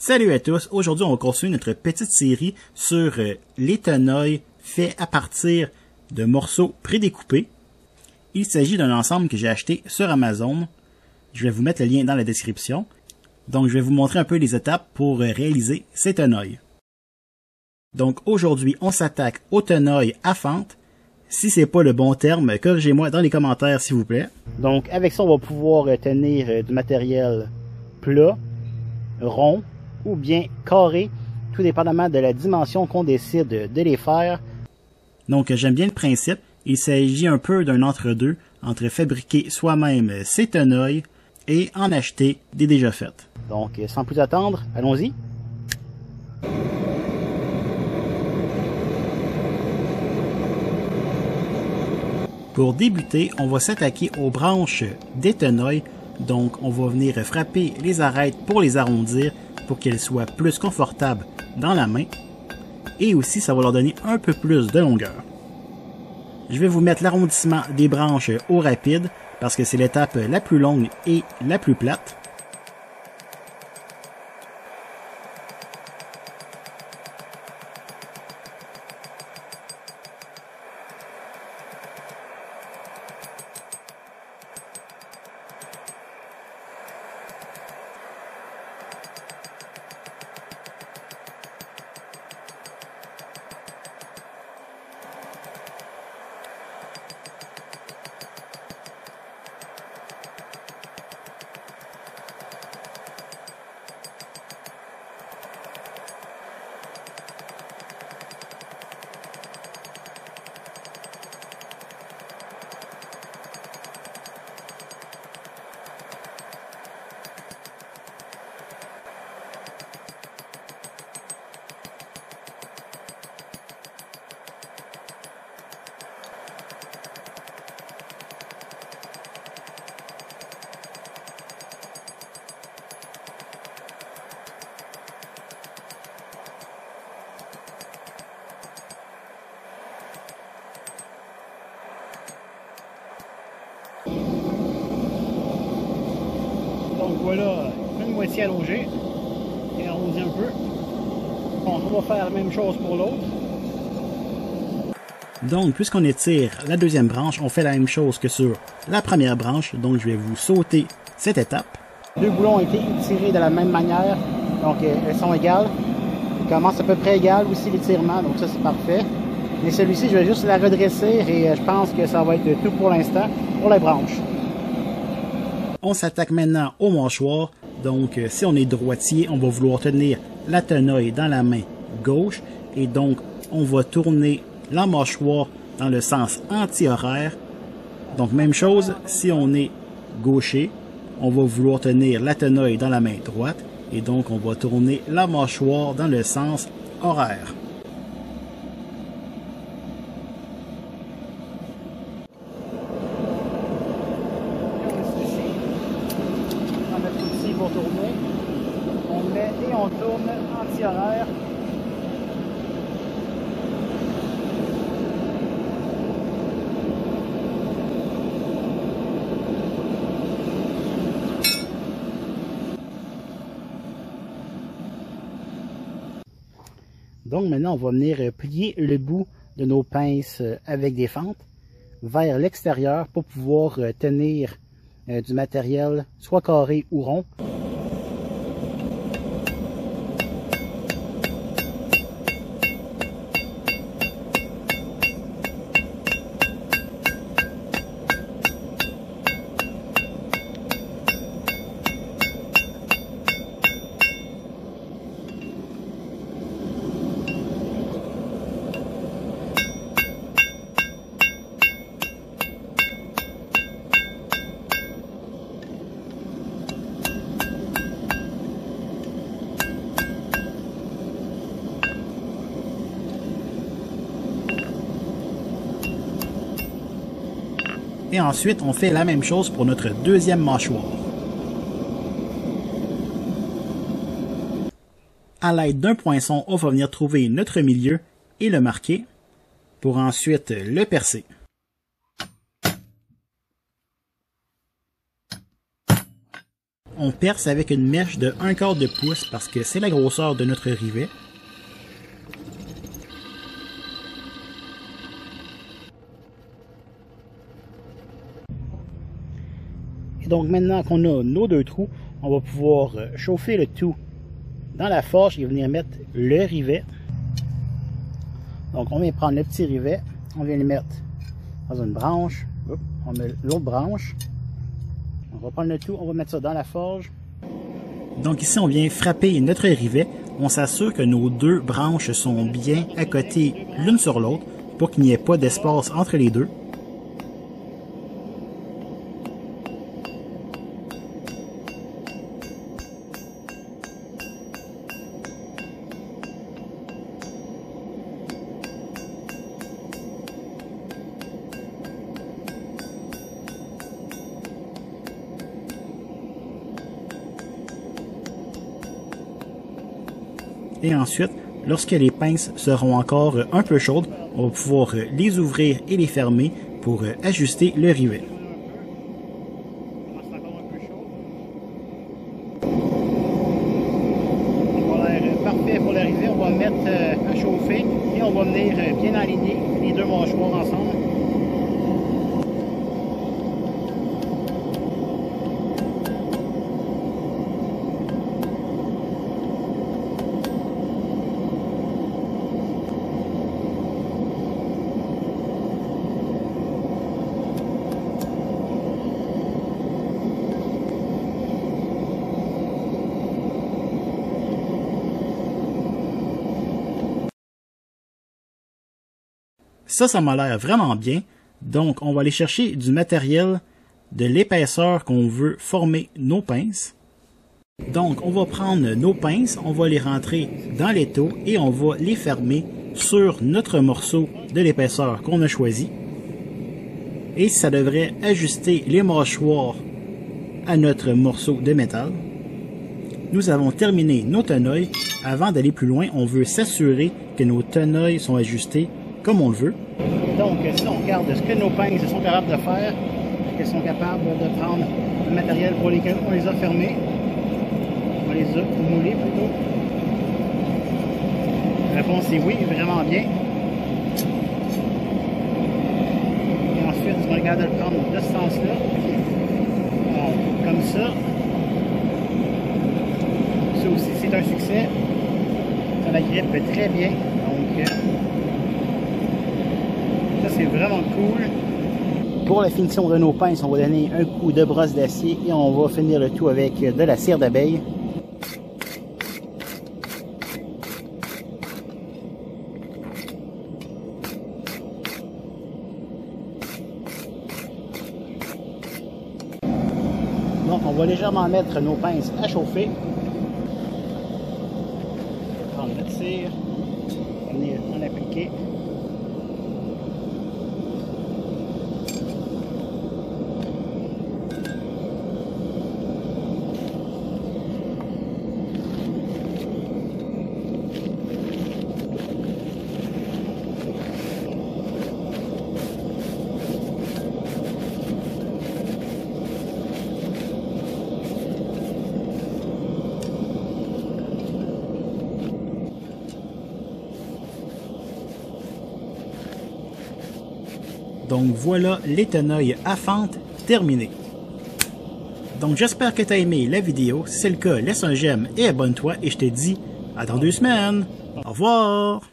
Salut à tous, aujourd'hui on va continuer notre petite série sur les tenailles faits à partir de morceaux prédécoupés. Il s'agit d'un ensemble que j'ai acheté sur Amazon. Je vais vous mettre le lien dans la description. Donc je vais vous montrer un peu les étapes pour réaliser ces tenailles. Donc aujourd'hui on s'attaque aux tenailles à fente. Si c'est pas le bon terme, corrigez-moi dans les commentaires s'il vous plaît. Donc avec ça on va pouvoir tenir du matériel plat, rond ou bien carré, tout dépendamment de la dimension qu'on décide de les faire. Donc j'aime bien le principe, il s'agit un peu d'un entre-deux entre fabriquer soi-même ses tenailles et en acheter des déjà faites. Donc sans plus attendre, allons-y. Pour débuter, on va s'attaquer aux branches des tenailles, donc on va venir frapper les arêtes pour les arrondir pour qu'elles soient plus confortables dans la main et aussi ça va leur donner un peu plus de longueur. Je vais vous mettre l'arrondissement des branches au rapide parce que c'est l'étape la plus longue et la plus plate. Donc voilà, une moitié allongée et arrondi un peu. Bon, on va faire la même chose pour l'autre. Donc, puisqu'on étire la deuxième branche, on fait la même chose que sur la première branche. Donc, je vais vous sauter cette étape. Les deux boulons ont été tirés de la même manière, donc elles sont égales. Ils commencent à peu près égal aussi l'étirement, donc ça c'est parfait. Mais celui-ci, je vais juste la redresser et je pense que ça va être tout pour l'instant pour les branches. On s'attaque maintenant au mâchoire. Donc, si on est droitier, on va vouloir tenir la tenaille dans la main gauche. Et donc, on va tourner la mâchoire dans le sens anti-horaire. Donc, même chose, si on est gaucher, on va vouloir tenir la tenaille dans la main droite. Et donc, on va tourner la mâchoire dans le sens horaire. Pour tourner, on met et on tourne anti-horaire. Donc maintenant on va venir plier le bout de nos pinces avec des fentes vers l'extérieur pour pouvoir tenir du matériel soit carré ou rond. Et ensuite, on fait la même chose pour notre deuxième mâchoire. À l'aide d'un poinçon, on va venir trouver notre milieu et le marquer pour ensuite le percer. on perce avec une mèche de 1/4 de pouce parce que c'est la grosseur de notre rivet. Et donc maintenant qu'on a nos 2 trous, on va pouvoir chauffer le tout dans la forge et venir mettre le rivet. Donc on vient prendre le petit rivet, on vient le mettre dans une branche, on met l'autre branche, on va prendre le tout, on va mettre ça dans la forge. Donc ici on vient frapper notre rivet, on s'assure que nos 2 branches sont bien à côté l'une sur l'autre pour qu'il n'y ait pas d'espace entre les deux. Et ensuite, lorsque les pinces seront encore un peu chaudes, on va pouvoir les ouvrir et les fermer pour ajuster le rivet. Ça a l'air parfait pour le rivet. On va le mettre à chauffer et on va venir bien aligner les 2 mâchoires ensemble. Ça m'a l'air vraiment bien. Donc, on va aller chercher du matériel de l'épaisseur qu'on veut former nos pinces. Donc, on va prendre nos pinces, on va les rentrer dans l'étau et on va les fermer sur notre morceau de l'épaisseur qu'on a choisi. Et ça devrait ajuster les mâchoires à notre morceau de métal. Nous avons terminé nos tenailles. Avant d'aller plus loin, on veut s'assurer que nos tenailles sont ajustées comme on le veut. Donc, si on regarde ce que nos pinces sont capables de faire, qu'elles sont capables de prendre le matériel pour lesquels on les a fermés, on les a moulés plutôt. La réponse est oui, vraiment bien. Et ensuite, on regarde de le prendre de ce sens-là. Comme ça. Ça aussi, c'est un succès. Ça grippe très bien. Donc, ça, c'est vraiment cool. Pour la finition de nos pinces, on va donner un coup de brosse d'acier et on va finir le tout avec de la cire d'abeille. Donc, on va légèrement mettre nos pinces à chauffer. On va prendre notre cire, on va venir en appliquer. Donc voilà les tenailles à fente terminées. Donc j'espère que tu as aimé la vidéo. Si c'est le cas, laisse un j'aime et abonne-toi et je te dis à dans 2 semaines. Au revoir!